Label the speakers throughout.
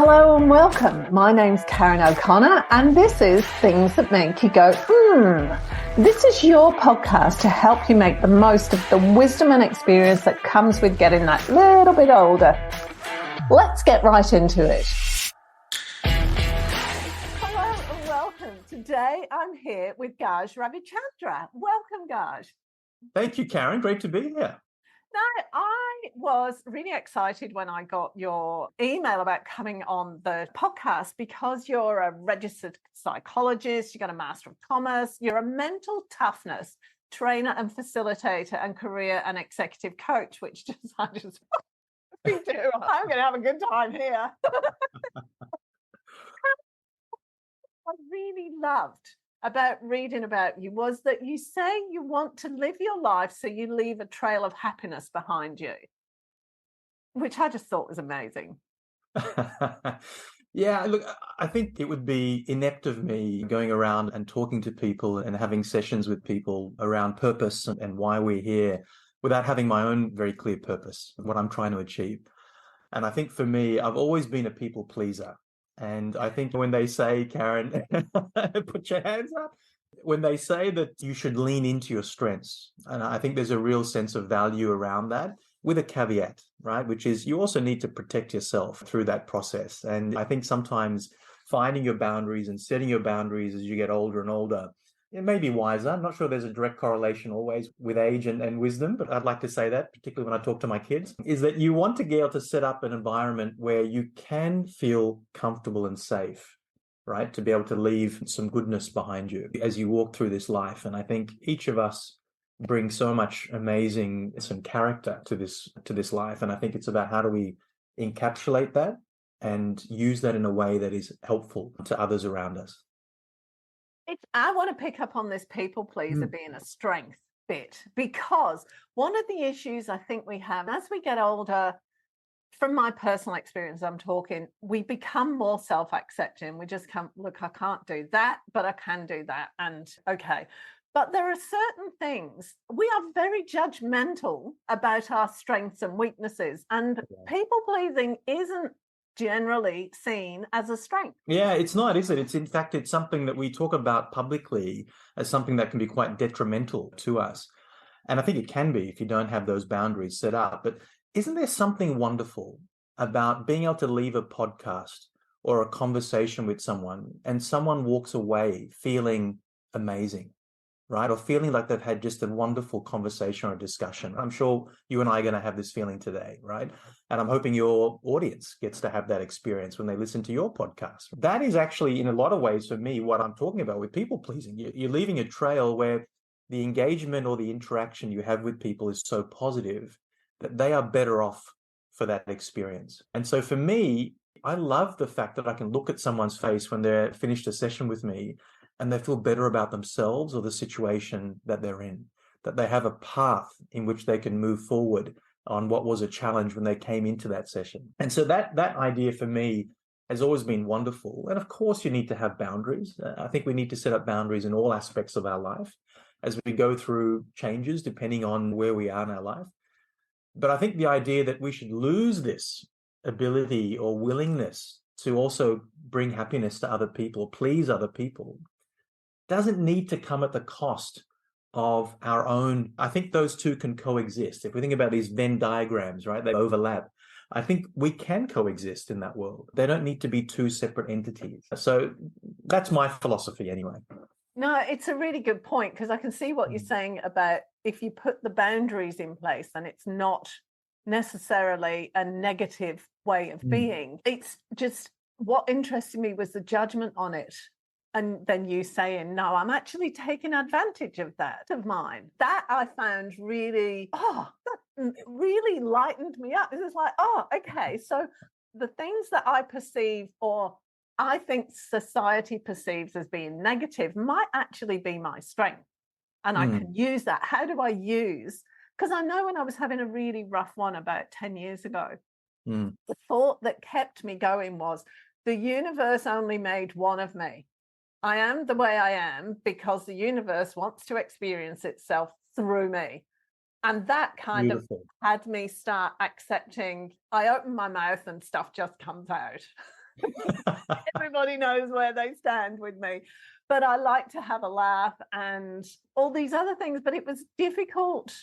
Speaker 1: Hello and welcome. My name's Karen O'Connor and this is Things That Make You Go, This is your podcast to help you make the most of the wisdom and experience that comes with getting that little bit older. Let's get right into it. Hello and welcome. Today I'm here with Gaj Ravichandra. Welcome, Gaj.
Speaker 2: Thank you, Karen. Great to be here.
Speaker 1: Now, I was really excited when I got your email about coming on the podcast because you're a registered psychologist, you got a Master of Commerce, you're a mental toughness trainer and facilitator and career and executive coach, which I just do. I'm going to have a good time here. I really loved about reading about you was that you say you want to live your life so you leave a trail of happiness behind you, which I just thought was amazing.
Speaker 2: Yeah, look, I think it would be inept of me going around and talking to people and having sessions with people around purpose and why we're here without having my own very clear purpose, what I'm trying to achieve. And I think for me, I've always been a people pleaser. And I think when they say, Karen, put your hands up, when they say that you should lean into your strengths, and I think there's a real sense of value around that with a caveat, right? Which is you also need to protect yourself through that process. And I think sometimes finding your boundaries and setting your boundaries as you get older and older, it may be wiser. I'm not sure there's a direct correlation always with age and wisdom, but I'd like to say that, particularly when I talk to my kids, is that you want to be able to set up an environment where you can feel comfortable and safe, right? To be able to leave some goodness behind you as you walk through this life. And I think each of us brings so much amazing, some character to this life. And I think it's about how do we encapsulate that and use that in a way that is helpful to others around us.
Speaker 1: I want to pick up on this people pleaser being a strength bit, because one of the issues I think we have as we get older, from my personal experience, I'm talking, we become more self-accepting. We just can't, look, I can't do that, but I can do that. And okay. But there are certain things, we are very judgmental about our strengths and weaknesses. And people pleasing isn't generally seen as a strength.
Speaker 2: Yeah, it's not, is it? It's in fact, it's something that we talk about publicly as something that can be quite detrimental to us. And I think it can be if you don't have those boundaries set up. But isn't there something wonderful about being able to leave a podcast or a conversation with someone and someone walks away feeling amazing, right? Or feeling like they've had just a wonderful conversation or discussion. I'm sure you and I are going to have this feeling today, right? And I'm hoping your audience gets to have that experience when they listen to your podcast. That is actually, in a lot of ways, for me, what I'm talking about with people pleasing. You're leaving a trail where the engagement or the interaction you have with people is so positive that they are better off for that experience. And so for me, I love the fact that I can look at someone's face when they're finished a session with me and they feel better about themselves or the situation that they're in, that they have a path in which they can move forward on what was a challenge when they came into that session. And so that idea for me has always been wonderful. And of course, you need to have boundaries. I think we need to set up boundaries in all aspects of our life as we go through changes, depending on where we are in our life. But I think the idea that we should lose this ability or willingness to also bring happiness to other people, please other people, doesn't need to come at the cost of our own. I think those two can coexist. If we think about these Venn diagrams, right, they overlap. I think we can coexist in that world. They don't need to be two separate entities. So that's my philosophy anyway.
Speaker 1: No, it's a really good point, because I can see what you're saying about if you put the boundaries in place, then it's not necessarily a negative way of being. It's just what interested me was the judgment on it. And then you saying, no, I'm actually taking advantage of that, of mine. That I found really, that really lightened me up. It was like, okay. So the things that I perceive or I think society perceives as being negative might actually be my strength. And I can use that. How do I use? Because I know when I was having a really rough one about 10 years ago, the thought that kept me going was the universe only made one of me. I am the way I am because the universe wants to experience itself through me. And that kind of had me start accepting. I open my mouth and stuff just comes out. Everybody knows where they stand with me. But I like to have a laugh and all these other things. But it was difficult.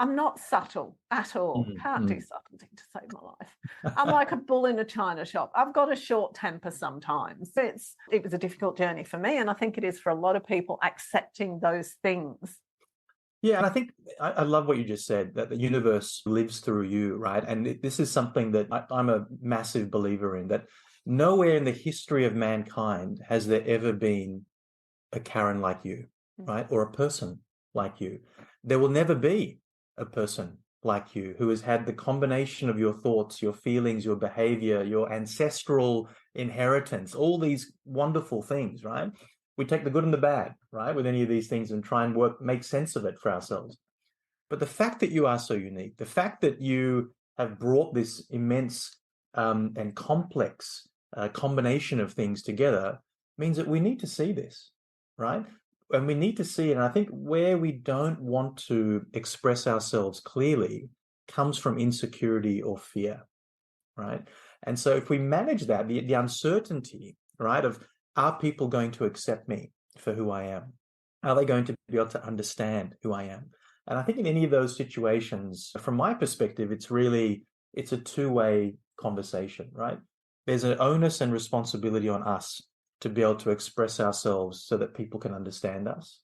Speaker 1: I'm not subtle at all. Can't do subtlety to save my life. I'm like a bull in a china shop. I've got a short temper sometimes. It was a difficult journey for me, and I think it is for a lot of people, accepting those things.
Speaker 2: Yeah, and I think I love what you just said, that the universe lives through you, right? And this is something that I'm a massive believer in, that nowhere in the history of mankind has there ever been a Karen like you, right? Or a person like you. There will never be a person like you who has had the combination of your thoughts, your feelings, your behavior, your ancestral inheritance, all these wonderful things, right? We take the good and the bad, right, with any of these things and try and make sense of it for ourselves. But the fact that you are so unique, the fact that you have brought this immense and complex combination of things together means that we need to see this, right? And we need to see it. And I think where we don't want to express ourselves clearly comes from insecurity or fear, right? And so if we manage that, the uncertainty, right, of are people going to accept me for who I am? Are they going to be able to understand who I am? And I think in any of those situations, from my perspective, it's a two-way conversation, right? There's an onus and responsibility on us to be able to express ourselves so that people can understand us.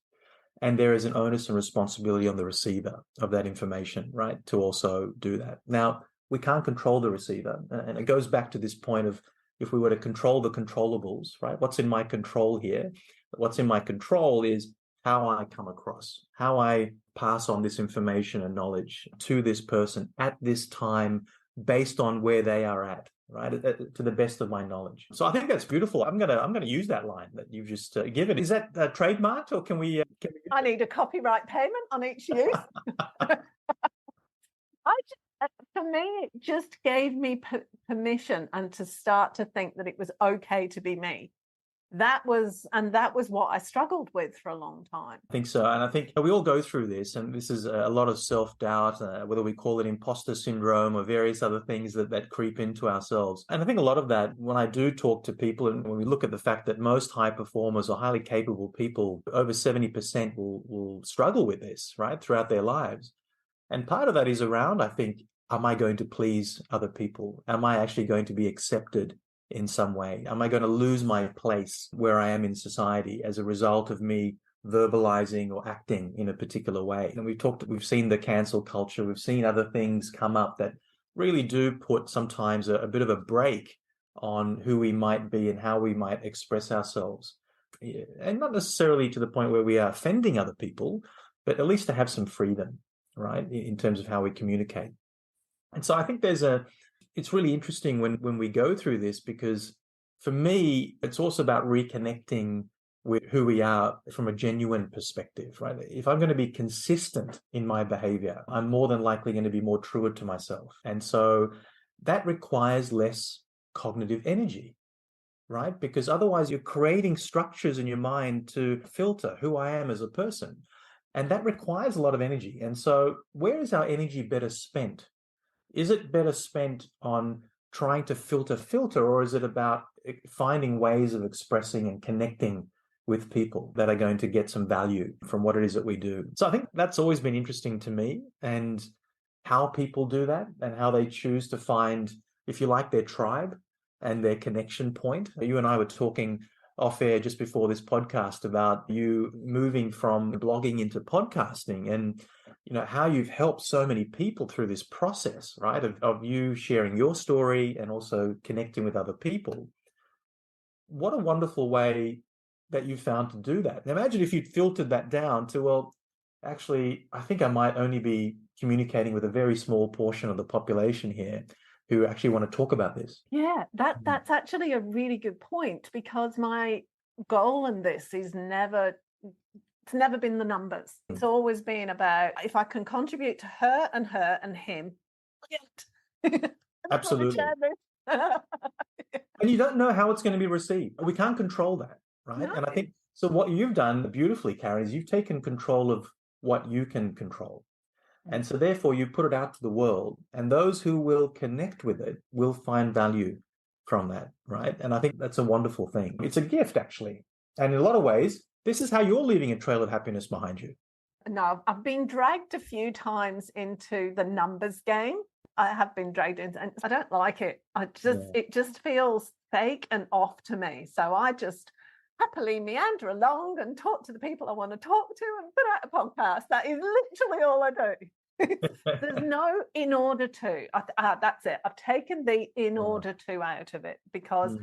Speaker 2: And there is an onus and responsibility on the receiver of that information, right, to also do that. Now, we can't control the receiver. And it goes back to this point of, if we were to control the controllables, right, what's in my control here? What's in my control is how I come across, how I pass on this information and knowledge to this person at this time, based on where they are at, right, to the best of my knowledge. So I think that's beautiful. I'm gonna use that line that you've just given. Is that trademarked, or can we?
Speaker 1: I need a copyright payment on each use. For me, it just gave me permission and to start to think that it was okay to be me. That was what I struggled with for a long time.
Speaker 2: I think so. And I think we all go through this, and this is a lot of self-doubt, whether we call it imposter syndrome or various other things that creep into ourselves. And I think a lot of that, when I do talk to people, and when we look at the fact that most high performers or highly capable people, over 70% will struggle with this, right, throughout their lives. And part of that is around, I think, am I going to please other people? Am I actually going to be accepted in some way? Am I going to lose my place where I am in society as a result of me verbalizing or acting in a particular way? And we've seen the cancel culture, we've seen other things come up that really do put sometimes a bit of a break on who we might be and how we might express ourselves. And not necessarily to the point where we are offending other people, but at least to have some freedom, right, in terms of how we communicate. And so I think it's really interesting when we go through this, because for me, it's also about reconnecting with who we are from a genuine perspective, right? If I'm going to be consistent in my behavior, I'm more than likely going to be more true to myself. And so that requires less cognitive energy, right? Because otherwise you're creating structures in your mind to filter who I am as a person. And that requires a lot of energy. And so where is our energy better spent? Is it better spent on trying to filter, or is it about finding ways of expressing and connecting with people that are going to get some value from what it is that we do? So I think that's always been interesting to me, and how people do that and how they choose to find, if you like, their tribe and their connection point. You and I were talking off air just before this podcast about you moving from blogging into podcasting, and how you've helped so many people through this process, right, of you sharing your story and also connecting with other people. What a wonderful way that you found to do that. Now, imagine if you'd filtered that down to, well, actually, I think I might only be communicating with a very small portion of the population here who actually want to talk about this.
Speaker 1: Yeah, that's actually a really good point, because my goal in this is never been the numbers. It's always been about, if I can contribute to her and him.
Speaker 2: Absolutely. And you don't know how it's going to be received. We can't control that, right? No. And I think, so what you've done beautifully, Karen, is you've taken control of what you can control. And so therefore you put it out to the world, and those who will connect with it will find value from that, right? And I think that's a wonderful thing. It's a gift, actually. And in a lot of ways, this is how you're leaving a trail of happiness behind you.
Speaker 1: No, I've been dragged a few times into the numbers game. I have been dragged into, and I don't like it. It just feels fake and off to me. So I just happily meander along and talk to the people I want to talk to and put out a podcast. That is literally all I do. There's no in order to. That's it. I've taken the in order to out of it because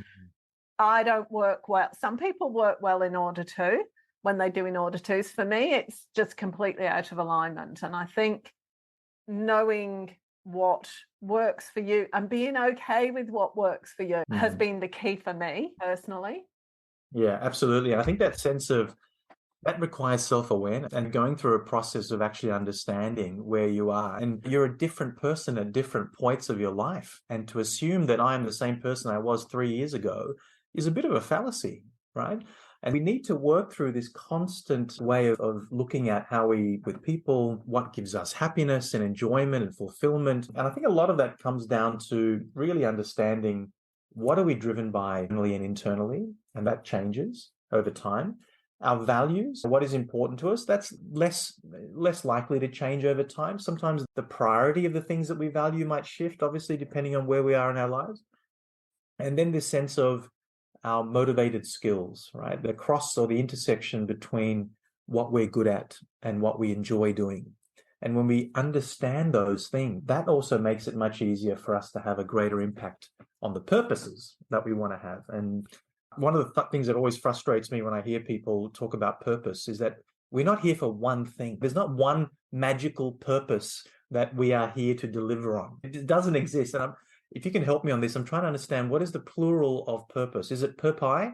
Speaker 1: I don't work well. Some people work well in order to. When they do in order tos. For me, it's just completely out of alignment. And I think knowing what works for you and being okay with what works for you has been the key for me personally.
Speaker 2: Yeah, absolutely. And I think that sense of that requires self-awareness and going through a process of actually understanding where you are. And you're a different person at different points of your life. And to assume that I'm the same person I was 3 years ago is a bit of a fallacy, right? And we need to work through this constant way of looking at how we, with people, what gives us happiness and enjoyment and fulfillment. And I think a lot of that comes down to really understanding what are we driven by internally and internally, and that changes over time. Our values, what is important to us, that's less likely to change over time. Sometimes the priority of the things that we value might shift, obviously, depending on where we are in our lives. And then this sense of our motivated skills, right? The cross or the intersection between what we're good at and what we enjoy doing. And when we understand those things, that also makes it much easier for us to have a greater impact on the purposes that we want to have. And one of the things that always frustrates me when I hear people talk about purpose is that we're not here for one thing. There's not one magical purpose that we are here to deliver on. It doesn't exist. And if you can help me on this, I'm trying to understand, what is the plural of purpose? Is it purpose?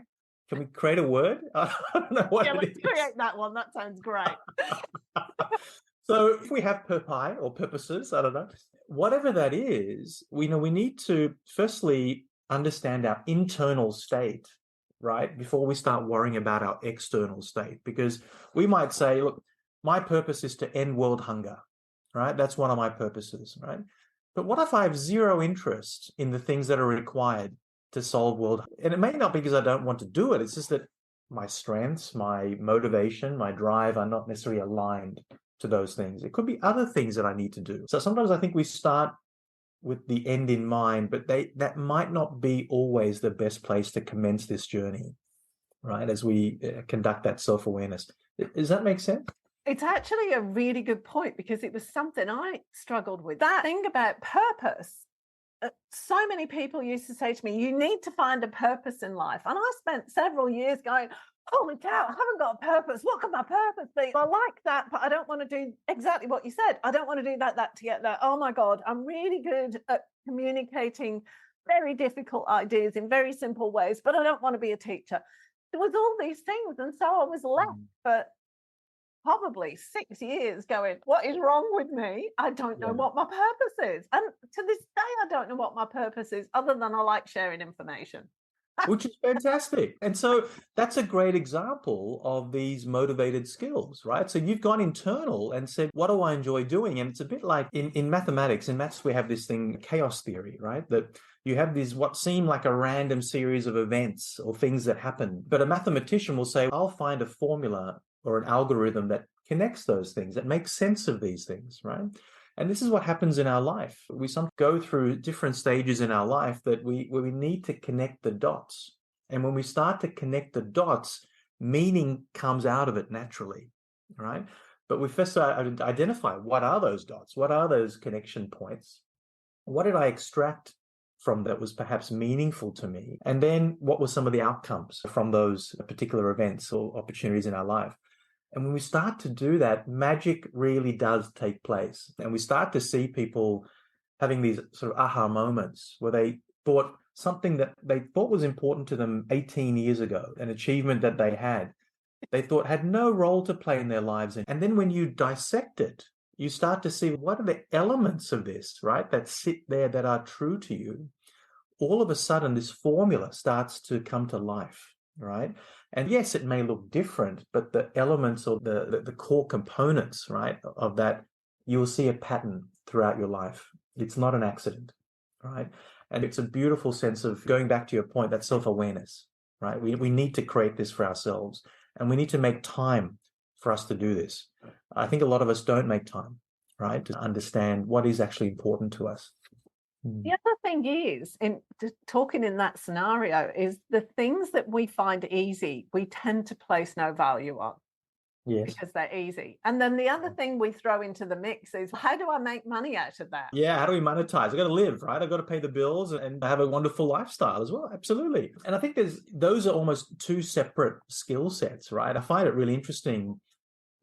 Speaker 2: Can we create a word? I don't know what it
Speaker 1: let's
Speaker 2: is.
Speaker 1: create that one. That sounds great.
Speaker 2: So if we have purpose or purposes, I don't know, whatever that is, we need to firstly understand our internal state, right? Before we start worrying about our external state, because we might say, look, my purpose is to end world hunger, right? That's one of my purposes, right? But what if I have zero interest in the things that are required to solve world hunger? And it may not be because I don't want to do it. It's just that my strengths, my motivation, my drive are not necessarily aligned to those things. It could be other things that I need to do. So sometimes I think we start with the end in mind, but that might not be always the best place to commence this journey, right? As we conduct that self-awareness. Does that make sense?
Speaker 1: It's actually a really good point because it was something I struggled with. That thing about purpose. So many people used to say to me, you need to find a purpose in life. And I spent several years going, holy cow, I haven't got a purpose. What could my purpose be? I like that, but I don't want to do exactly what you said. I don't want to do that to get that. Oh my God, I'm really good at communicating very difficult ideas in very simple ways, but I don't want to be a teacher. There was all these things. And so I was left for probably 6 years going, what is wrong with me? I don't know what my purpose is. And to this day, I don't know what my purpose is, other than I like sharing information.
Speaker 2: Which is fantastic. And so that's a great example of these motivated skills, right? So you've gone internal and said, what do I enjoy doing? And it's a bit like in mathematics. In maths, we have this thing, chaos theory, right? That you have these what seem like a random series of events or things that happen. But a mathematician will say, I'll find a formula or an algorithm that connects those things, that makes sense of these things, right? And this is what happens in our life. We sometimes go through different stages in our life where we need to connect the dots. And when we start to connect the dots, meaning comes out of it naturally, right? But we first identify, what are those dots? What are those connection points? What did I extract from that was perhaps meaningful to me? And then what were some of the outcomes from those particular events or opportunities in our life? And when we start to do that, magic really does take place. And we start to see people having these sort of aha moments where they thought something that they thought was important to them 18 years ago, an achievement that they thought had no role to play in their lives. And then when you dissect it, you start to see what are the elements of this, right, that sit there that are true to you. All of a sudden, this formula starts to come to life, right? And yes, it may look different, but the elements or the core components, right, of that, you will see a pattern throughout your life. It's not an accident, right? And it's a beautiful sense of, going back to your point, that self-awareness, right? We need to create this for ourselves, and we need to make time for us to do this. I think a lot of us don't make time, right, to understand what is actually important to us.
Speaker 1: The other thing is, in talking in that scenario, is the things that we find easy, we tend to place no value on.
Speaker 2: Yes.
Speaker 1: Because they're easy. And then the other thing we throw into the mix is, how do I make money out of that?
Speaker 2: Yeah, how do we monetize? I've got to live, right? I've got to pay the bills and have a wonderful lifestyle as well. Absolutely. And I think those are almost two separate skill sets, right? I find it really interesting.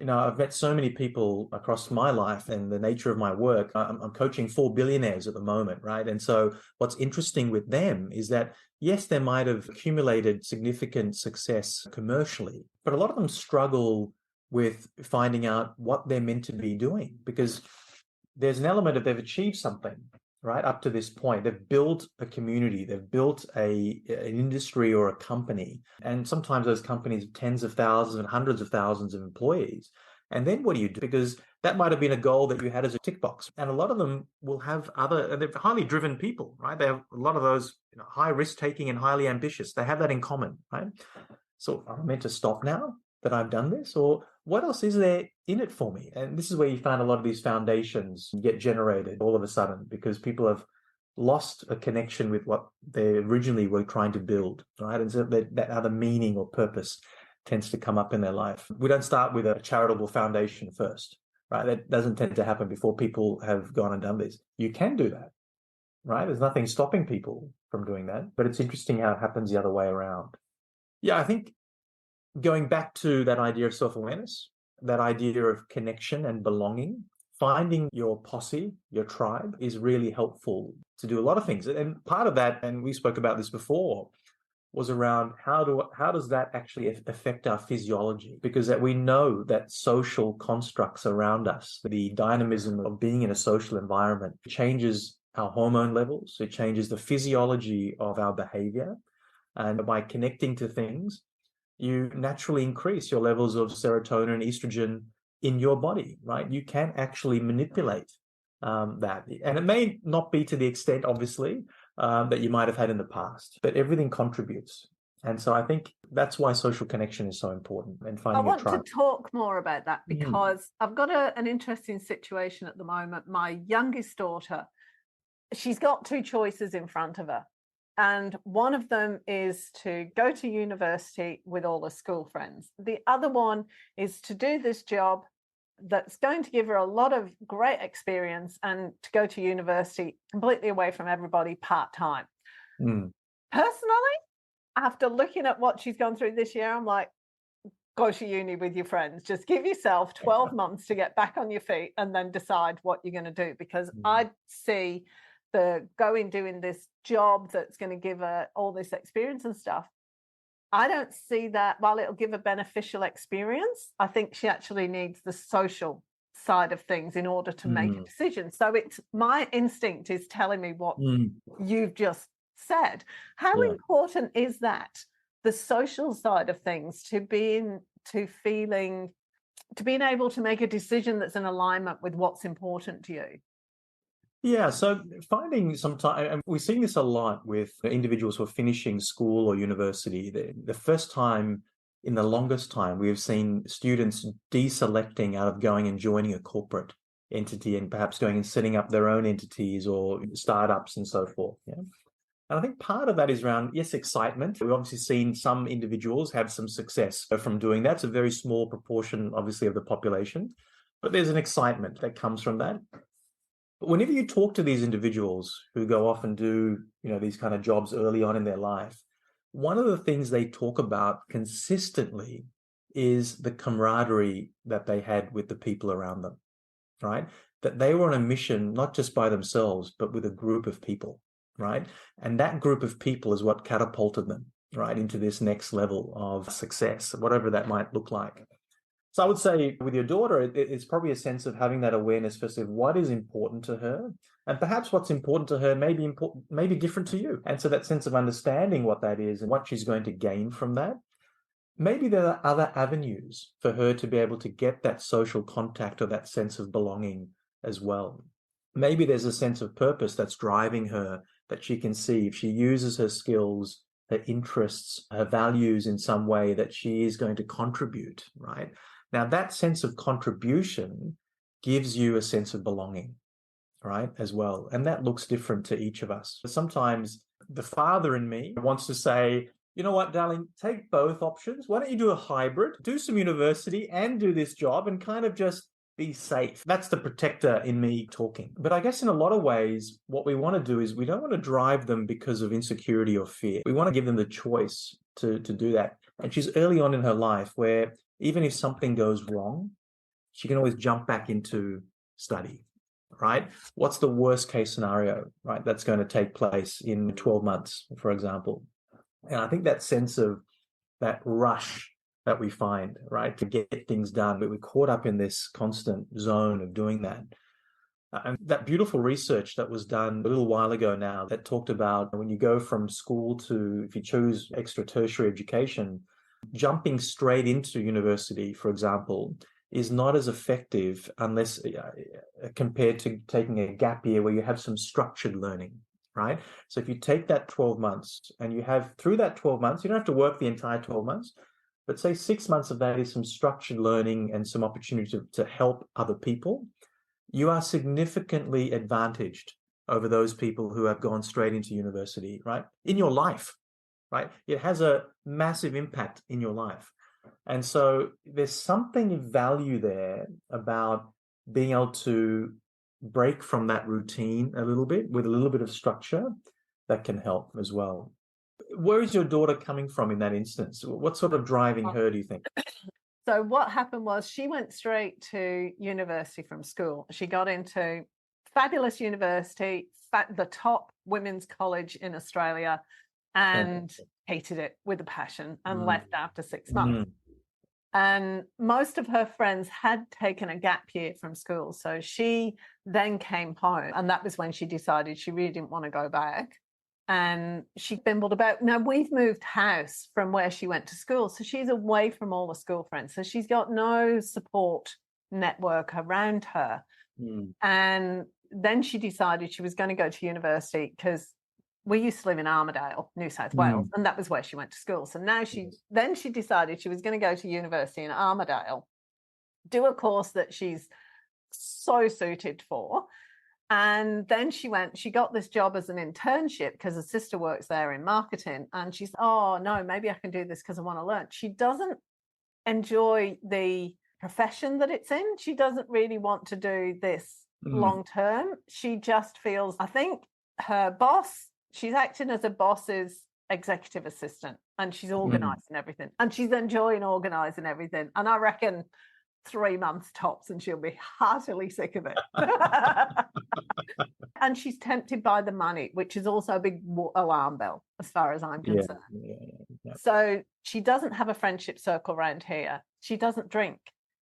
Speaker 2: I've met so many people across my life and the nature of my work. I'm coaching 4 billionaires at the moment, right? And so what's interesting with them is that, yes, they might have accumulated significant success commercially, but a lot of them struggle with finding out what they're meant to be doing, because there's an element of, they've achieved something, right? Up to this point, they've built a community, they've built an industry or a company. And sometimes those companies have tens of thousands and hundreds of thousands of employees. And then what do you do? Because that might have been a goal that you had as a tick box. And a lot of them will have they're highly driven people, right? They have a lot of those, high risk taking and highly ambitious. They have that in common, right? So am I meant to stop now that I've done this? Or what else is there in it for me? And this is where you find a lot of these foundations get generated all of a sudden, because people have lost a connection with what they originally were trying to build, right? And so that other meaning or purpose tends to come up in their life. We don't start with a charitable foundation first, right? That doesn't tend to happen before people have gone and done this. You can do that, right? There's nothing stopping people from doing that, but it's interesting how it happens the other way around. Yeah, I think going back to that idea of self-awareness, that idea of connection and belonging, finding your posse, your tribe, is really helpful to do a lot of things. And part of that, and we spoke about this before, was around how does that actually affect our physiology? Because that we know that social constructs around us, the dynamism of being in a social environment, changes our hormone levels, it changes the physiology of our behavior. And by connecting to things, you naturally increase your levels of serotonin and estrogen in your body, right? You can actually manipulate that. And it may not be to the extent, obviously, that you might have had in the past, but everything contributes. And so I think that's why social connection is so important, and finding a tribe.
Speaker 1: I want to talk more about that, because I've got an interesting situation at the moment. My youngest daughter, she's got two choices in front of her. And one of them is to go to university with all her school friends. The other one is to do this job that's going to give her a lot of great experience and to go to university completely away from everybody part-time. Personally, after looking at what she's gone through this year, I'm like, go to uni with your friends. Just give yourself 12 months to get back on your feet and then decide what you're going to do. Because I see the doing this job that's going to give her all this experience and stuff. I don't see that. While it'll give a beneficial experience, I think she actually needs the social side of things in order to make a decision. So it's my instinct is telling me what you've just said. How important is that, the social side of things, to being able to make a decision that's in alignment with what's important to you?
Speaker 2: Yeah, so finding some time, and we're seeing this a lot with individuals who are finishing school or university. The first time in the longest time, we have seen students deselecting out of going and joining a corporate entity, and perhaps going and setting up their own entities or startups and so forth. Yeah. And I think part of that is around, yes, excitement. We've obviously seen some individuals have some success from doing that. It's a very small proportion, obviously, of the population, but there's an excitement that comes from that. But whenever you talk to these individuals who go off and do, these kind of jobs early on in their life, one of the things they talk about consistently is the camaraderie that they had with the people around them, right? That they were on a mission, not just by themselves, but with a group of people, right? And that group of people is what catapulted them, right, into this next level of success, whatever that might look like. So I would say with your daughter, it's probably a sense of having that awareness first of what is important to her, and perhaps what's important to her may be different to you. And so that sense of understanding what that is and what she's going to gain from that. Maybe there are other avenues for her to be able to get that social contact or that sense of belonging as well. Maybe there's a sense of purpose that's driving her that she can see, if she uses her skills, her interests, her values in some way, that she is going to contribute, right? Now, that sense of contribution gives you a sense of belonging, right, as well. And that looks different to each of us. Sometimes the father in me wants to say, you know what, darling, take both options. Why don't you do a hybrid, do some university and do this job and kind of just be safe. That's the protector in me talking. But I guess in a lot of ways, what we want to do is we don't want to drive them because of insecurity or fear. We want to give them the choice to do that. And she's early on in her life where even if something goes wrong, she can always jump back into study, right? What's the worst case scenario, right, that's going to take place in 12 months, for example? And I think that sense of that rush that we find, right, to get things done, but we're caught up in this constant zone of doing that. And that beautiful research that was done a little while ago now that talked about when you go from school to, if you choose extra tertiary education, jumping straight into university, for example, is not as effective unless compared to taking a gap year where you have some structured learning, right? So if you take that 12 months and you have through that 12 months, you don't have to work the entire 12 months, but say 6 months of that is some structured learning and some opportunity to help other people, you are significantly advantaged over those people who have gone straight into university, right? In your life, right? It has a massive impact in your life. And so there's something of value there about being able to break from that routine a little bit with a little bit of structure that can help as well. Where is your daughter coming from in that instance? What's sort of driving her, do you think?
Speaker 1: So what happened was she went straight to university from school. She got into fabulous university, the top women's college in Australia, and hated it with a passion and left after 6 months. And most of her friends had taken a gap year from school. So she then came home, and that was when she decided she really didn't want to go back. And she bimbled about. Now, we've moved house from where she went to school, so she's away from all the school friends. So she's got no support network around her. And then she decided she was going to go to university because we used to live in Armidale, New South Wales, and that was where she went to school. So now she decided she was going to go to university in Armidale, do a course that she's so suited for. And then she got this job as an internship because her sister works there in marketing. And she's, oh no, maybe I can do this because I want to learn. She doesn't enjoy the profession that it's in. She doesn't really want to do this long term. She just feels, I think her boss, she's acting as a boss's executive assistant, and she's organising everything, and she's enjoying organising everything. And I reckon 3 months tops and she'll be heartily sick of it. And she's tempted by the money, which is also a big alarm bell as far as I'm concerned. So she doesn't have a friendship circle around here. She doesn't drink.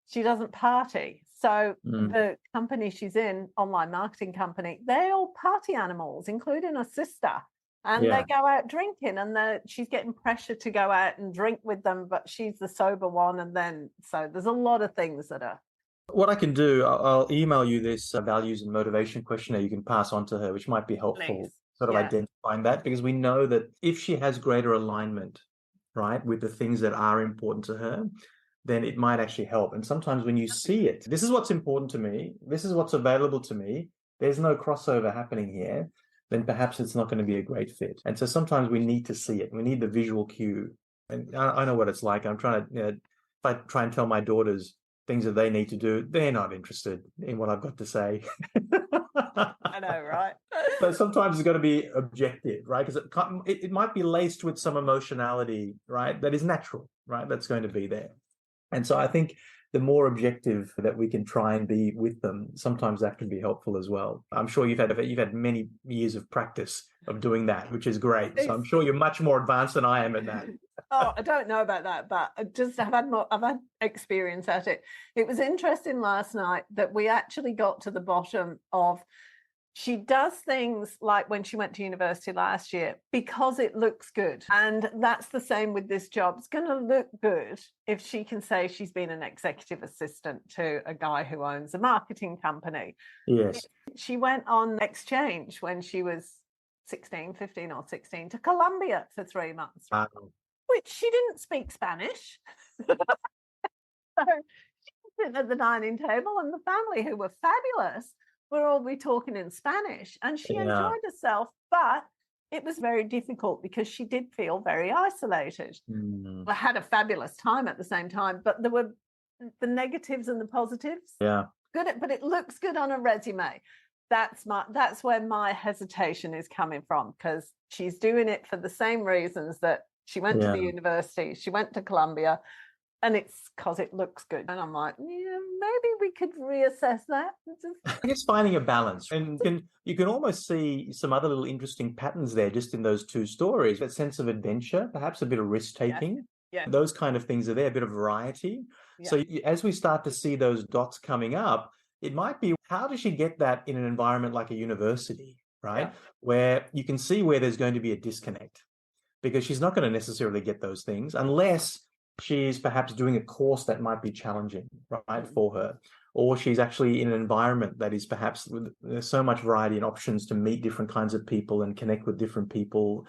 Speaker 1: She doesn't party. So the company she's in, online marketing company, they're all party animals, including her sister. And they go out drinking, and she's getting pressure to go out and drink with them, but she's the sober one. And then, so there's a lot of things that are.
Speaker 2: What I can do, I'll email you this values and motivation questionnaire you can pass on to her, which might be helpful, sort of identifying that, because we know that if she has greater alignment, right, with the things that are important to her, then it might actually help. And sometimes when you see it, this is what's important to me, this is what's available to me, there's no crossover happening here, then perhaps it's not going to be a great fit. And so sometimes we need to see it. We need the visual cue. And I know what it's like. I'm trying to, if I try and tell my daughters things that they need to do, they're not interested in what I've got to say.
Speaker 1: I know, right?
Speaker 2: So sometimes it's got to be objective, right? Because it might be laced with some emotionality, right? That is natural, right? That's going to be there. And so I think the more objective that we can try and be with them, sometimes that can be helpful as well. I'm sure you've had many years of practice of doing that, which is great. So I'm sure you're much more advanced than I am in that.
Speaker 1: Oh, I don't know about that, but I've had experience at it. It was interesting last night that we actually got to the bottom of, she does things like when she went to university last year because it looks good. And that's the same with this job. It's going to look good if she can say she's been an executive assistant to a guy who owns a marketing company.
Speaker 2: Yes.
Speaker 1: She went on exchange when she was 16, 15 or 16, to Colombia for 3 months,
Speaker 2: Wow.
Speaker 1: which she didn't speak Spanish. So she was sitting at the dining table, and the family, who were fabulous, were all be talking in Spanish, and she
Speaker 2: Yeah.
Speaker 1: enjoyed herself, but it was very difficult because she did feel very isolated. I had a fabulous time at the same time, but there were the negatives and the positives.
Speaker 2: Yeah.
Speaker 1: Good, but it looks good on a resume. That's where my hesitation is coming from, because she's doing it for the same reasons that she went to the university, she went to Columbia, and it's because it looks good. And I'm like, yeah, maybe we could reassess that.
Speaker 2: I guess finding a balance, and you can almost see some other little interesting patterns there just in those two stories. That sense of adventure, perhaps a bit of risk taking.
Speaker 1: Yeah.
Speaker 2: Those kind of things are there, a bit of variety. Yeah. So as we start to see those dots coming up, it might be, how does she get that in an environment like a university, right? Yeah. Where you can see where there's going to be a disconnect, because she's not going to necessarily get those things unless she's perhaps doing a course that might be challenging, right, for her. Or she's actually in an environment that is perhaps, there's so much variety and options to meet different kinds of people and connect with different people,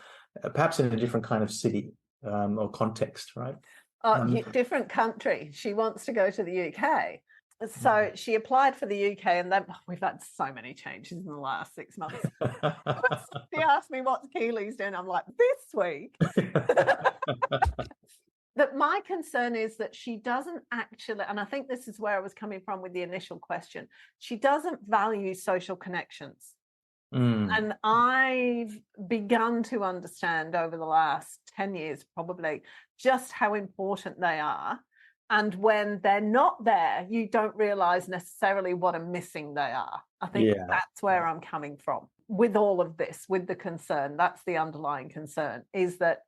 Speaker 2: perhaps in a different kind of city or context, right?
Speaker 1: Different country. She wants to go to the UK. So she applied for the UK, and then we've had so many changes in the last 6 months. She asked me what Keely's doing. I'm like, this week. That my concern is that she doesn't actually, and I think this is where I was coming from with the initial question, she doesn't value social connections. And I've begun to understand over the last 10 years, probably, just how important they are. And when they're not there, you don't realize necessarily what a missing they are. I think that's where I'm coming from with all of this, with the concern. That's the underlying concern, is that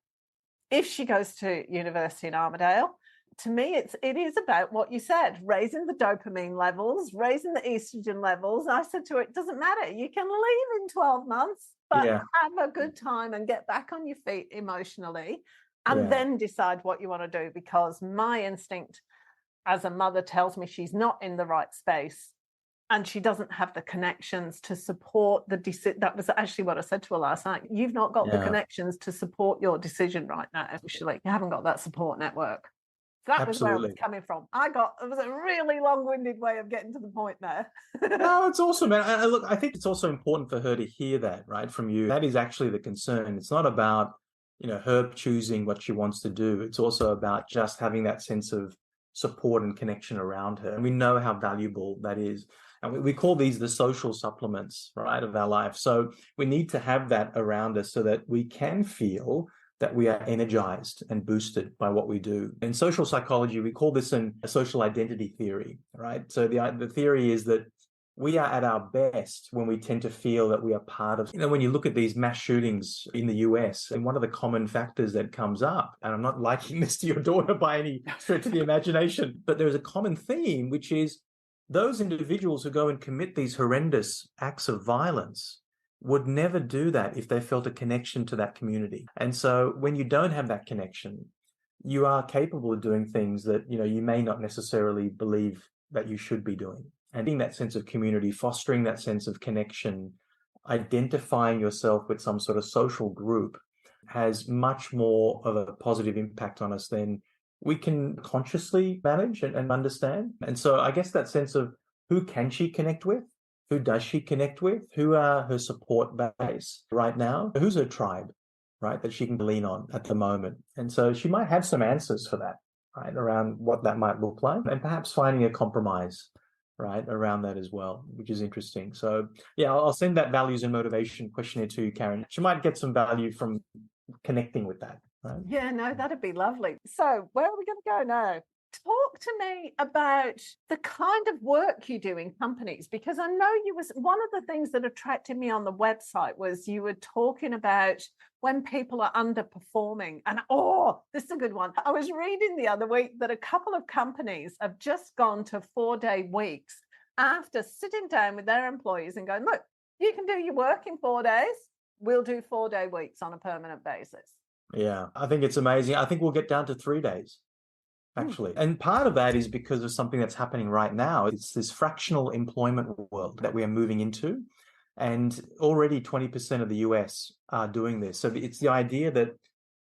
Speaker 1: if she goes to university in Armidale, to me, it is about what you said, raising the dopamine levels, raising the estrogen levels. I said to her, it doesn't matter. You can leave in 12 months, but have a good time and get back on your feet emotionally, and then decide what you want to do. Because my instinct as a mother tells me she's not in the right space, and she doesn't have the connections to support the decision. That was actually what I said to her last night. You've not got the connections to support your decision right now. Actually, you haven't got that support network. So that was where I was coming from. It was a really long-winded way of getting to the point there.
Speaker 2: No, it's awesome. And look, I think it's also important for her to hear that, right, from you. That is actually the concern. It's not about, her choosing what she wants to do. It's also about just having that sense of support and connection around her. And we know how valuable that is. And we call these the social supplements, right, of our life. So we need to have that around us so that we can feel that we are energized and boosted by what we do. In social psychology, we call this a social identity theory, right? So the theory is that we are at our best when we tend to feel that we are part of, when you look at these mass shootings in the US, and one of the common factors that comes up, and I'm not liking this to your daughter by any stretch of the imagination, but there's a common theme, which is those individuals who go and commit these horrendous acts of violence would never do that if they felt a connection to that community. And so when you don't have that connection, you are capable of doing things that, you may not necessarily believe that you should be doing. And in that sense of community, fostering that sense of connection, identifying yourself with some sort of social group has much more of a positive impact on us than we can consciously manage and understand. And so I guess that sense of who can she connect with? Who does she connect with? Who are her support base right now? Who's her tribe, right, that she can lean on at the moment? And so she might have some answers for that, right, around what that might look like, and perhaps finding a compromise, right, around that as well, which is interesting. So, I'll send that values and motivation questionnaire to you, Karen. She might get some value from connecting with that. Right?
Speaker 1: Yeah, no, that'd be lovely. So where are we going to go now? Talk to me about the kind of work you do in companies, because I know one of the things that attracted me on the website was you were talking about when people are underperforming. And this is a good one. I was reading the other week that a couple of companies have just gone to 4-day weeks after sitting down with their employees and going, look, you can do your work in 4 days. We'll do 4-day weeks on a permanent basis.
Speaker 2: Yeah, I think it's amazing. I think we'll get down to 3 days, actually. And part of that is because of something that's happening right now. It's this fractional employment world that we are moving into. And already 20% of the US are doing this. So it's the idea that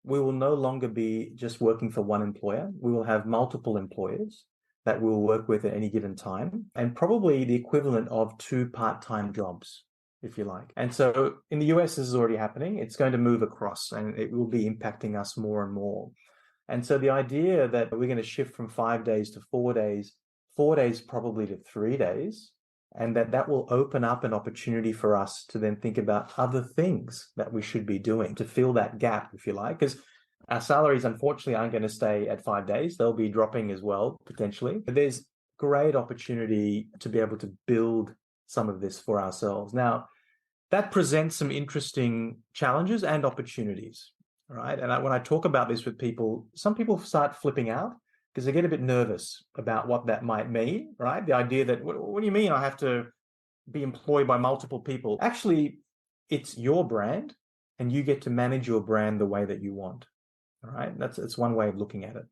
Speaker 2: we will no longer be just working for one employer. We will have multiple employers that we'll work with at any given time, and probably the equivalent of 2 part-time jobs, if you like. And so in the US, this is already happening. It's going to move across, and it will be impacting us more and more. And so the idea that we're going to shift from 5 days to 4 days, 4 days probably to 3 days, and that will open up an opportunity for us to then think about other things that we should be doing to fill that gap, if you like, because our salaries, unfortunately, aren't going to stay at 5 days. They'll be dropping as well, potentially. But there's great opportunity to be able to build some of this for ourselves. Now, that presents some interesting challenges and opportunities, right? And when I talk about this with people, some people start flipping out because they get a bit nervous about what that might mean, right? The idea that, what do you mean I have to be employed by multiple people? Actually, it's your brand, and you get to manage your brand the way that you want. All right, it's one way of looking at it.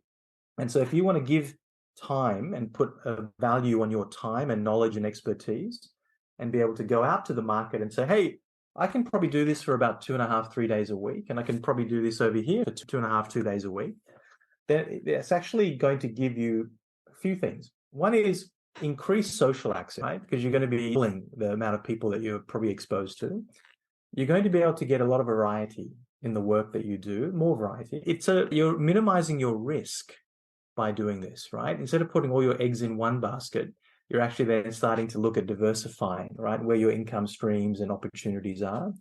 Speaker 2: And so if you want to give time and put a value on your time and knowledge and expertise, and be able to go out to the market and say, hey, I can probably do this for about 2.5, 3 days a week, and I can probably do this over here for 2.5, 2 days a week, then it's actually going to give you a few things. One is increased social access, right? Because you're going to be doubling the amount of people that you're probably exposed to. You're going to be able to get a lot of variety in the work that you do, more variety. You're minimizing your risk by doing this, right? Instead of putting all your eggs in one basket, you're actually then starting to look at diversifying, right, where your income streams and opportunities are.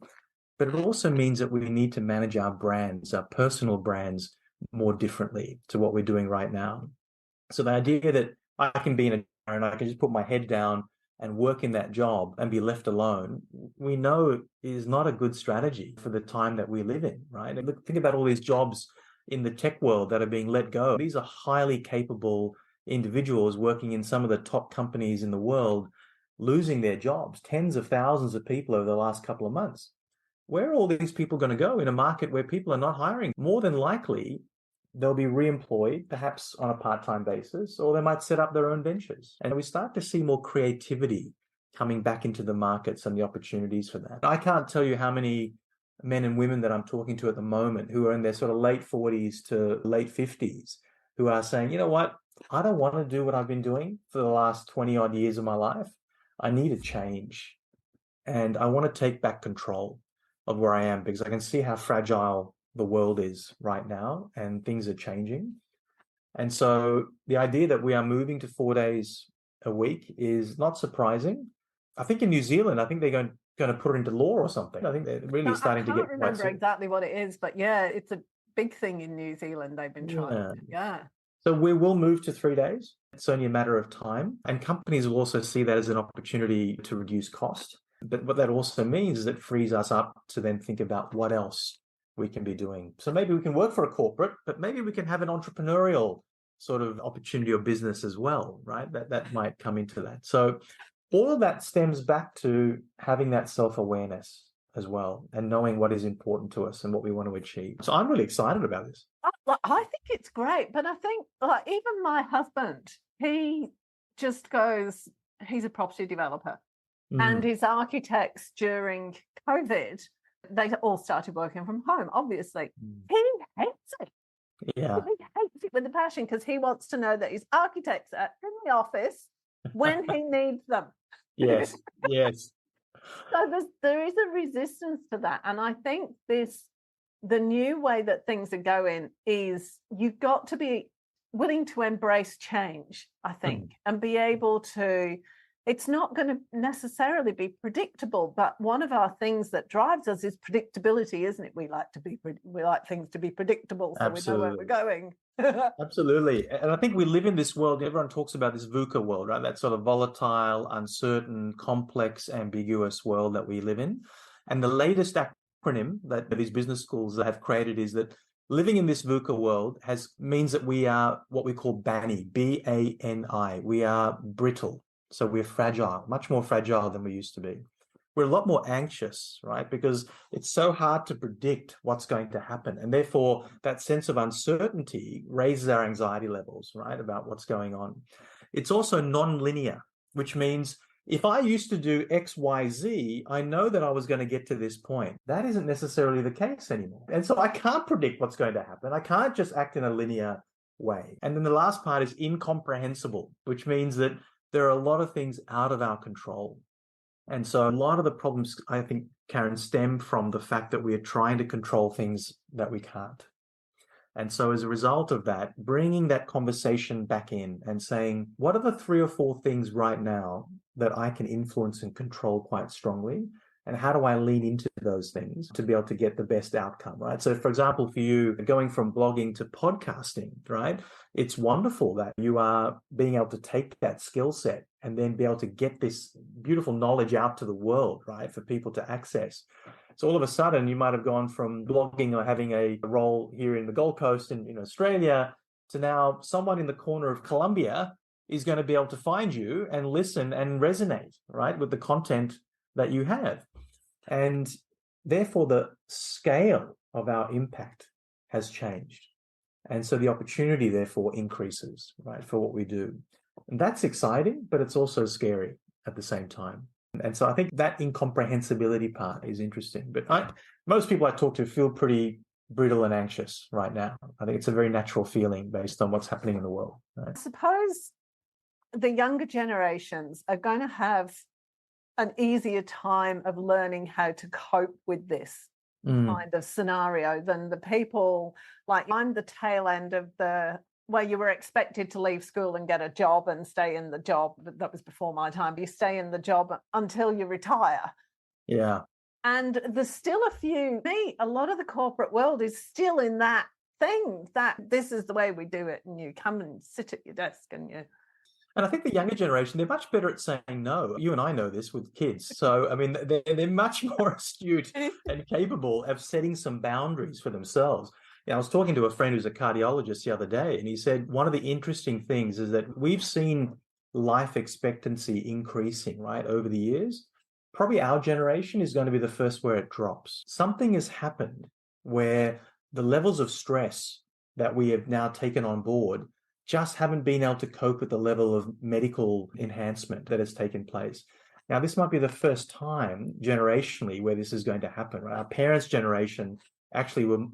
Speaker 2: But it also means that we need to manage our brands, our personal brands, more differently to what we're doing right now. So the idea that I can be in a jar and I can just put my head down and work in that job and be left alone, we know is not a good strategy for the time that we live in, right? And think about all these jobs in the tech world that are being let go. These are highly capable individuals working in some of the top companies in the world, losing their jobs, tens of thousands of people over the last couple of months. Where are all these people going to go in a market where people are not hiring? More than likely, they'll be re-employed, perhaps on a part-time basis, or they might set up their own ventures. And we start to see more creativity coming back into the markets and the opportunities for that. I can't tell you how many men and women that I'm talking to at the moment who are in their sort of late 40s to late 50s who are saying, you know what, I don't want to do what I've been doing for the last 20 odd years of my life. I need a change. And I want to take back control of where I am, because I can see how fragile the world is right now and things are changing. And so the idea that we are moving to 4 days a week is not surprising. I think in New Zealand, I think they're going to put it into law or something. I think they're really starting to get. I
Speaker 1: can't remember exactly what it is, but yeah, it's a big thing in New Zealand. They've been trying. Yeah.
Speaker 2: So we will move to 3 days. It's only a matter of time. And companies will also see that as an opportunity to reduce cost. But what that also means is it frees us up to then think about what else we can be doing. So maybe we can work for a corporate, but maybe we can have an entrepreneurial sort of opportunity or business as well, right? That might come into that. So all of that stems back to having that self-awareness as well, and knowing what is important to us and what we want to achieve. So I'm really excited about this.
Speaker 1: I think it's great, but I think even my husband, he just goes, he's a property developer, and his architects during COVID, they all started working from home, obviously. He hates it.
Speaker 2: Yeah.
Speaker 1: He hates it with a passion, because he wants to know that his architects are in the office when he needs them.
Speaker 2: Yes, yes.
Speaker 1: So there is a resistance to that. And I think the new way that things are going is you've got to be willing to embrace change, I think, and be able to. It's not going to necessarily be predictable, but one of our things that drives us is predictability, isn't it? We like things to be predictable, so
Speaker 2: Absolutely.
Speaker 1: we know where we're going.
Speaker 2: Absolutely. And I think we live in this world, everyone talks about this VUCA world, right? That sort of volatile, uncertain, complex, ambiguous world that we live in. And the latest acronym that these business schools have created is that living in this VUCA world means that we are what we call BANI, B-A-N-I. We are brittle. So we're fragile, much more fragile than we used to be. We're a lot more anxious, right? Because it's so hard to predict what's going to happen. And therefore, that sense of uncertainty raises our anxiety levels, right, about what's going on. It's also non-linear, which means if I used to do X, Y, Z, I know that I was going to get to this point. That isn't necessarily the case anymore. And so I can't predict what's going to happen. I can't just act in a linear way. And then the last part is incomprehensible, which means that there are a lot of things out of our control. And so a lot of the problems, I think, Karen, stem from the fact that we are trying to control things that we can't. And so as a result of that, bringing that conversation back in and saying, what are the 3 or 4 things right now that I can influence and control quite strongly? And how do I lean into those things to be able to get the best outcome, right? So, for example, for you, going from blogging to podcasting, right? It's wonderful that you are being able to take that skill set and then be able to get this beautiful knowledge out to the world, right? For people to access. So all of a sudden, you might have gone from blogging or having a role here in the Gold Coast in Australia to now someone in the corner of Colombia is going to be able to find you and listen and resonate, right, with the content that you have. And therefore, the scale of our impact has changed. And so the opportunity, therefore, increases, right, for what we do. And that's exciting, but it's also scary at the same time. And so I think that incomprehensibility part is interesting. But most people I talk to feel pretty brittle and anxious right now. I think it's a very natural feeling based on what's happening in the world. Right?
Speaker 1: I suppose the younger generations are going to have an easier time of learning how to cope with this kind of scenario than the people like I'm the tail end of the where you were expected to leave school and get a job and stay in the job. That was before my time. You stay in the job until you retire.
Speaker 2: Yeah.
Speaker 1: And there's still a lot of the corporate world is still in that thing that this is the way we do it. And you come and sit at your desk and you.
Speaker 2: And I think the younger generation, they're much better at saying no. You and I know this with kids. So, I mean, they're much more astute and capable of setting some boundaries for themselves. I was talking to a friend who's a cardiologist the other day, and he said one of the interesting things is that we've seen life expectancy increasing, right, over the years. Probably our generation is going to be the first where it drops. Something has happened where the levels of stress that we have now taken on board just haven't been able to cope with the level of medical enhancement that has taken place. Now, this might be the first time generationally where this is going to happen, right? Our parents' generation actually were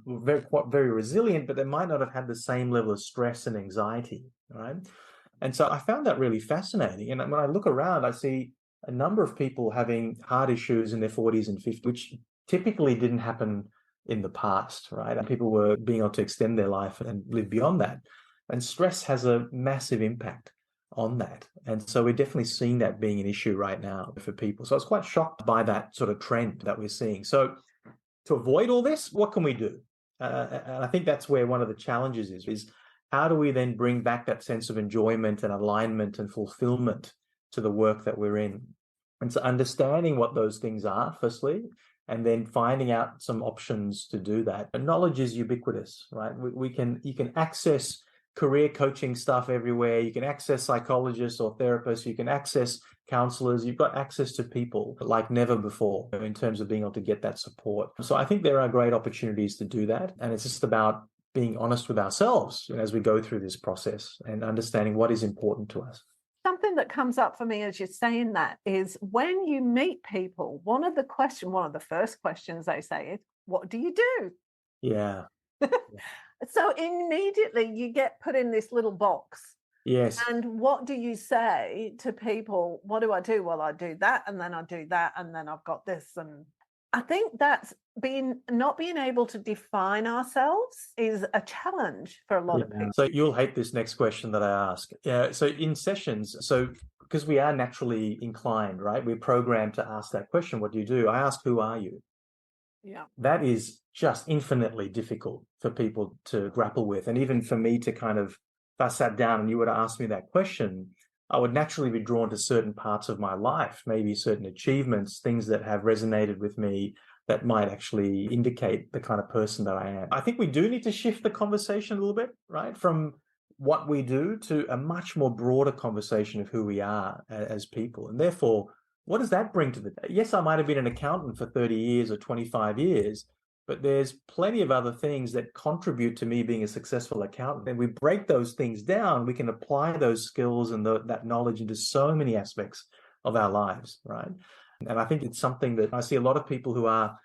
Speaker 2: very resilient, but they might not have had the same level of stress and anxiety, right? And so I found that really fascinating. And when I look around, I see a number of people having heart issues in their 40s and 50s, which typically didn't happen in the past, right? And people were being able to extend their life and live beyond that. And stress has a massive impact on that. And so we're definitely seeing that being an issue right now for people. So I was quite shocked by that sort of trend that we're seeing. So to avoid all this, what can we do? And I think that's where one of the challenges is how do we then bring back that sense of enjoyment and alignment and fulfillment to the work that we're in? And so understanding what those things are, firstly, and then finding out some options to do that. And knowledge is ubiquitous, right? You can access career coaching stuff everywhere. You can access psychologists or therapists. You can access counselors. You've got access to people like never before in terms of being able to get that support. So I think there are great opportunities to do that. And it's just about being honest with ourselves as we go through this process and understanding what is important to us.
Speaker 1: Something that comes up for me as you're saying that is when you meet people, one of the first questions they say is, what do you do?
Speaker 2: Yeah.
Speaker 1: So immediately you get put in this little box.
Speaker 2: Yes.
Speaker 1: And what do you say to people? What do I do? Well, I do that, and then I do that, and then I've got this. And I think that's not being able to define ourselves is a challenge for a lot of people.
Speaker 2: So you'll hate this next question that I ask. So in sessions, because we are naturally inclined, right? We're programmed to ask that question, what do you do? I ask, who are you?
Speaker 1: Yeah.
Speaker 2: That is just infinitely difficult for people to grapple with. And even for me to if I sat down and you were to ask me that question, I would naturally be drawn to certain parts of my life, maybe certain achievements, things that have resonated with me that might actually indicate the kind of person that I am. I think we do need to shift the conversation a little bit, right? From what we do to a much more broader conversation of who we are as people. And therefore, what does that bring to the day? Yes, I might have been an accountant for 30 years or 25 years, but there's plenty of other things that contribute to me being a successful accountant. And we break those things down, we can apply those skills and that knowledge into so many aspects of our lives, right? And I think it's something that I see a lot of people who are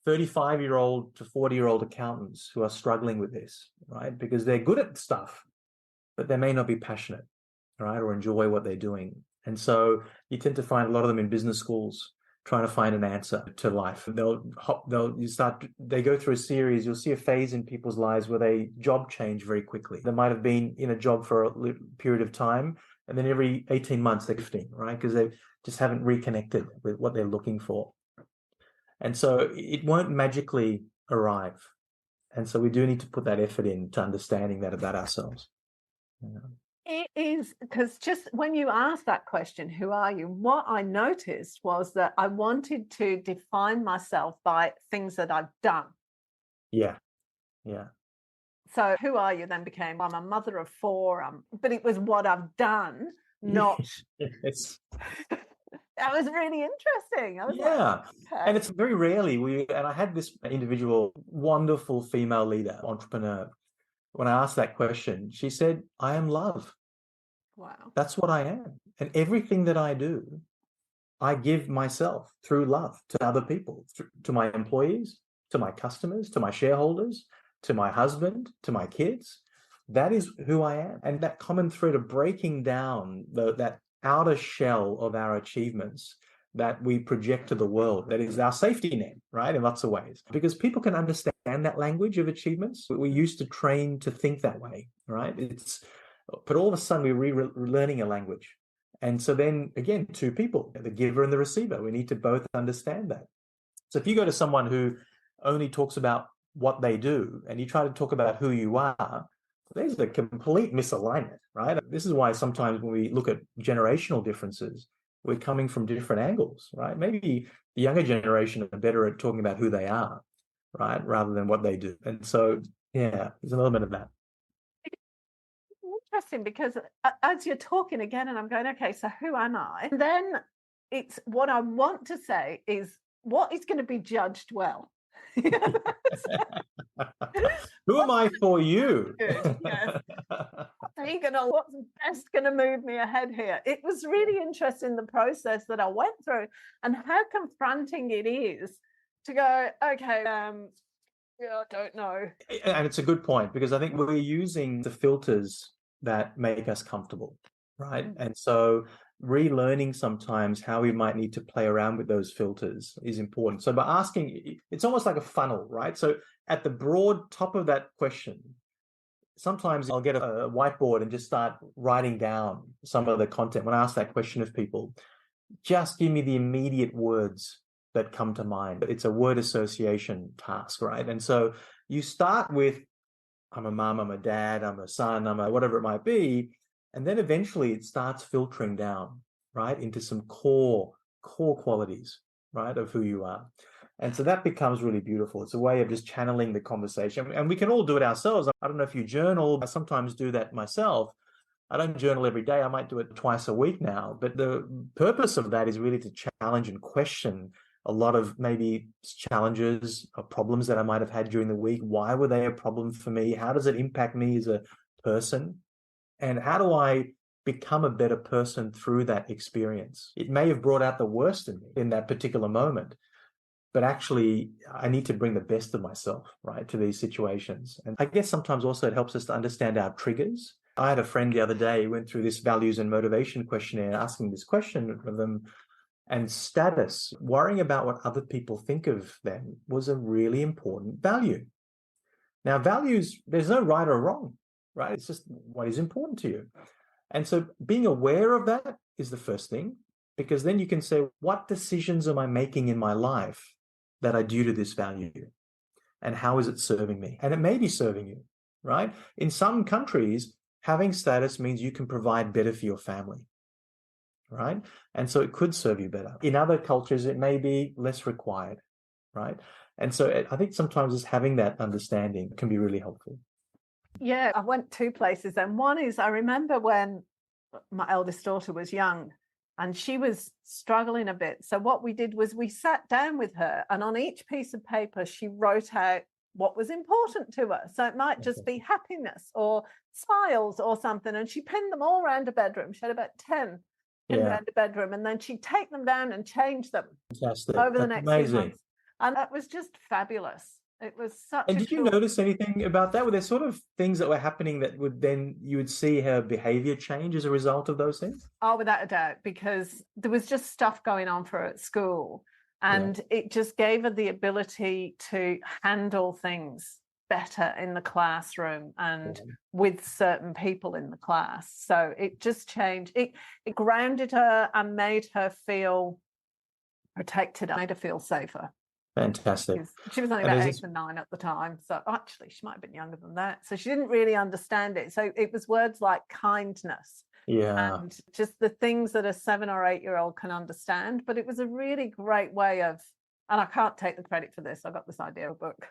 Speaker 2: 35-year-old to 40-year-old accountants who are struggling with this, right? Because they're good at stuff, but they may not be passionate, right? Or enjoy what they're doing. And so you tend to find a lot of them in business schools trying to find an answer to life. They go through a series, you'll see a phase in people's lives where they job change very quickly. They might have been in a job for a period of time, and then every 18 months they're shifting, right? Because they just haven't reconnected with what they're looking for. And so it won't magically arrive. And so we do need to put that effort into understanding that about ourselves. Yeah.
Speaker 1: It is, because just when you asked that question, who are you? What I noticed was that I wanted to define myself by things that I've done.
Speaker 2: Yeah. Yeah.
Speaker 1: So who are you then became, I'm a mother of 4, but it was what I've done, not...
Speaker 2: It's...
Speaker 1: That was really interesting. I was
Speaker 2: yeah.
Speaker 1: like, okay.
Speaker 2: And it's very rarely and I had this individual, wonderful female leader, entrepreneur. When I asked that question, she said, I am love.
Speaker 1: Wow.
Speaker 2: That's what I am. And everything that I do, I give myself through love to other people, to my employees, to my customers, to my shareholders, to my husband, to my kids. That is who I am. And that common thread of breaking down that outer shell of our achievements that we project to the world, that is our safety net, right, in lots of ways. Because people can understand that language of achievements. We used to train to think that way, right? But all of a sudden we're relearning a language. And so then, again, 2 people, the giver and the receiver, we need to both understand that. So if you go to someone who only talks about what they do and you try to talk about who you are, there's a complete misalignment, right? This is why sometimes when we look at generational differences, we're coming from different angles, right? Maybe the younger generation are better at talking about who they are, right, rather than what they do. And so, yeah, there's an element of that.
Speaker 1: Interesting, because as you're talking again, and I'm going, okay, so who am I? And then it's what I want to say is what is going to be judged well.
Speaker 2: Who am I for you?
Speaker 1: Good, yes. What's best going to move me ahead here? It was really interesting, the process that I went through and how confronting it is to go, okay, yeah, I don't know.
Speaker 2: And it's a good point, because I think we're using the filters that make us comfortable, right? Mm-hmm. And so relearning sometimes how we might need to play around with those filters is important. So by asking, it's almost like a funnel, right? So at the broad top of that question, sometimes I'll get a whiteboard and just start writing down some of the content. When I ask that question of people, just give me the immediate words that come to mind. It's a word association task, right? And so you start with, I'm a mom, I'm a dad, I'm a son, I'm a whatever it might be. And then eventually it starts filtering down, right, into some core qualities, right, of who you are. And so that becomes really beautiful. It's a way of just channeling the conversation. And we can all do it ourselves. I don't know if you journal. I sometimes do that myself. I don't journal every day. I might do it twice a week now. But the purpose of that is really to challenge and question a lot of maybe challenges or problems that I might have had during the week. Why were they a problem for me? How does it impact me as a person? And how do I become a better person through that experience? It may have brought out the worst in me in that particular moment, but actually I need to bring the best of myself, right, to these situations. And I guess sometimes also it helps us to understand our triggers. I had a friend the other day who went through this values and motivation questionnaire, asking this question of them. And status, worrying about what other people think of them, was a really important value. Now, values, there's no right or wrong, right? It's just what is important to you. And so being aware of that is the first thing, because then you can say, what decisions am I making in my life that are due to this value? And how is it serving me? And it may be serving you, right? In some countries, having status means you can provide better for your family. Right? And so it could serve you better. In other cultures, it may be less required, right? And so I think sometimes just having that understanding can be really helpful.
Speaker 1: Yeah, I went 2 places. And one is, I remember when my eldest daughter was young and she was struggling a bit. So what we did was we sat down with her, and on each piece of paper, she wrote out what was important to her. So it might just be happiness or smiles or something. And she pinned them all around her bedroom. She had about 10 in
Speaker 2: Yeah.
Speaker 1: the bedroom, and then she'd take them down and change them
Speaker 2: Fantastic.
Speaker 1: over the
Speaker 2: That's
Speaker 1: next few
Speaker 2: amazing.
Speaker 1: months. And that was just fabulous. It was such
Speaker 2: And
Speaker 1: a
Speaker 2: did you notice anything about that? Were there sort of things that were happening that would then you would see her behavior change as a result of those things?
Speaker 1: Oh, without a doubt, because there was just stuff going on for her at school, and it just gave her the ability to handle things better in the classroom and with certain people in the class. So it just changed. It grounded her and made her feel protected, made her feel safer.
Speaker 2: Fantastic.
Speaker 1: She was only about 8 or 9 at the time. So actually, she might have been younger than that. So she didn't really understand it. So it was words like kindness.
Speaker 2: Yeah.
Speaker 1: And just the things that a 7 or 8-year-old can understand. But it was a really great way of, and I can't take the credit for this, I got this idea of a book.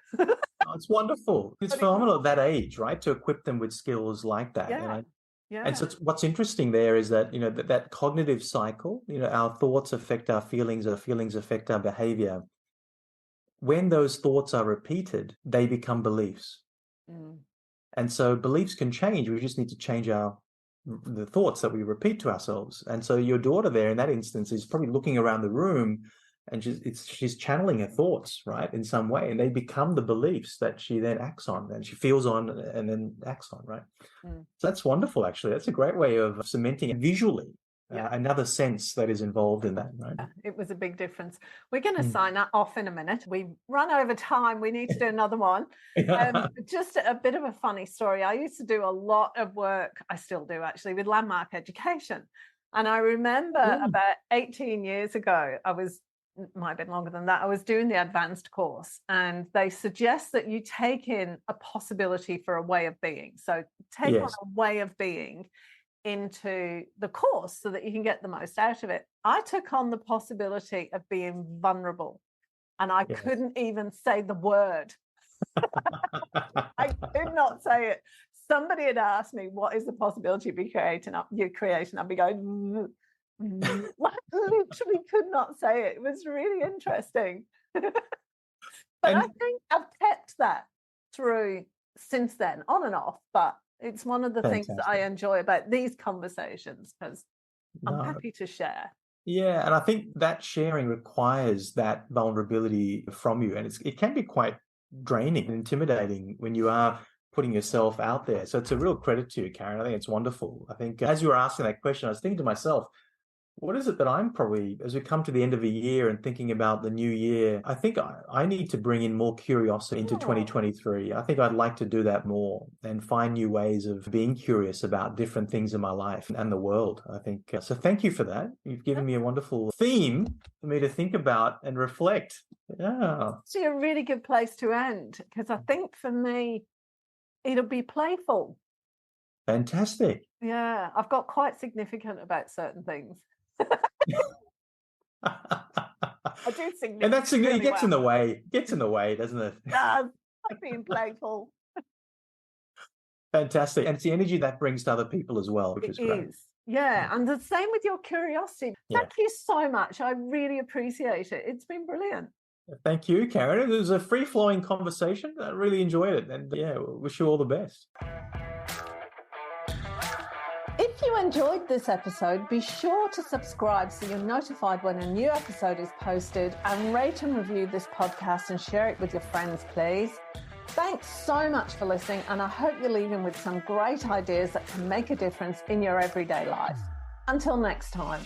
Speaker 2: Oh, it's wonderful. It's phenomenal at that age, right? To equip them with skills like that.
Speaker 1: Yeah. Yeah.
Speaker 2: And so what's interesting there is that, that cognitive cycle, our thoughts affect our feelings affect our behavior. When those thoughts are repeated, they become beliefs. And so beliefs can change. We just need to change the thoughts that we repeat to ourselves. And so your daughter there in that instance is probably looking around the room and she's channeling her thoughts, right, in some way. And they become the beliefs that she then acts on and she feels on and then acts on, right? So that's wonderful, actually. That's a great way of cementing it visually. Another sense that is involved in that, right?
Speaker 1: It was a big difference. We're going to sign that off in a minute. We've run over time. We need to do another one. Just a bit of a funny story. I used to do a lot of work, I still do actually, with landmark education. And I remember about 18 years ago, might have been longer than that, I was doing the advanced course, and they suggest that you take in a possibility for a way of being. So take on a way of being into the course so that you can get the most out of it. I took on the possibility of being vulnerable, and I couldn't even say the word. I could not say it. Somebody had asked me, what is the possibility of your creation? I'd be going, I literally could not say it. It was really interesting. But I think I've kept that through since then, on and off, but it's one of the things that I enjoy about these conversations, because I'm happy to share.
Speaker 2: Yeah, and I think that sharing requires that vulnerability from you, and it can be quite draining and intimidating when you are putting yourself out there. So it's a real credit to you, Karen. I think it's wonderful. I think as you were asking that question, I was thinking to myself, what is it that I'm probably, as we come to the end of a year and thinking about the new year, I think I need to bring in more curiosity into 2023. I think I'd like to do that more and find new ways of being curious about different things in my life and the world. I think, so thank you for that. You've given me a wonderful theme for me to think about and reflect. Yeah.
Speaker 1: It's a really good place to end, because I think for me, it'll be playful.
Speaker 2: Fantastic.
Speaker 1: Yeah, I've got quite significant about certain things. I do significant.
Speaker 2: And that's really gets in the way. Gets in the way, doesn't it?
Speaker 1: It does. Like being playful.
Speaker 2: Fantastic. And it's the energy that brings to other people as well, which is great.
Speaker 1: Yeah, and the same with your curiosity. Thank you so much. I really appreciate it. It's been brilliant.
Speaker 2: Thank you, Karen. It was a free-flowing conversation. I really enjoyed it. And wish you all the best.
Speaker 1: If you enjoyed this episode, be sure to subscribe so you're notified when a new episode is posted, and rate and review this podcast and share it with your friends, please. Thanks so much for listening, and I hope you're leaving with some great ideas that can make a difference in your everyday life. Until next time.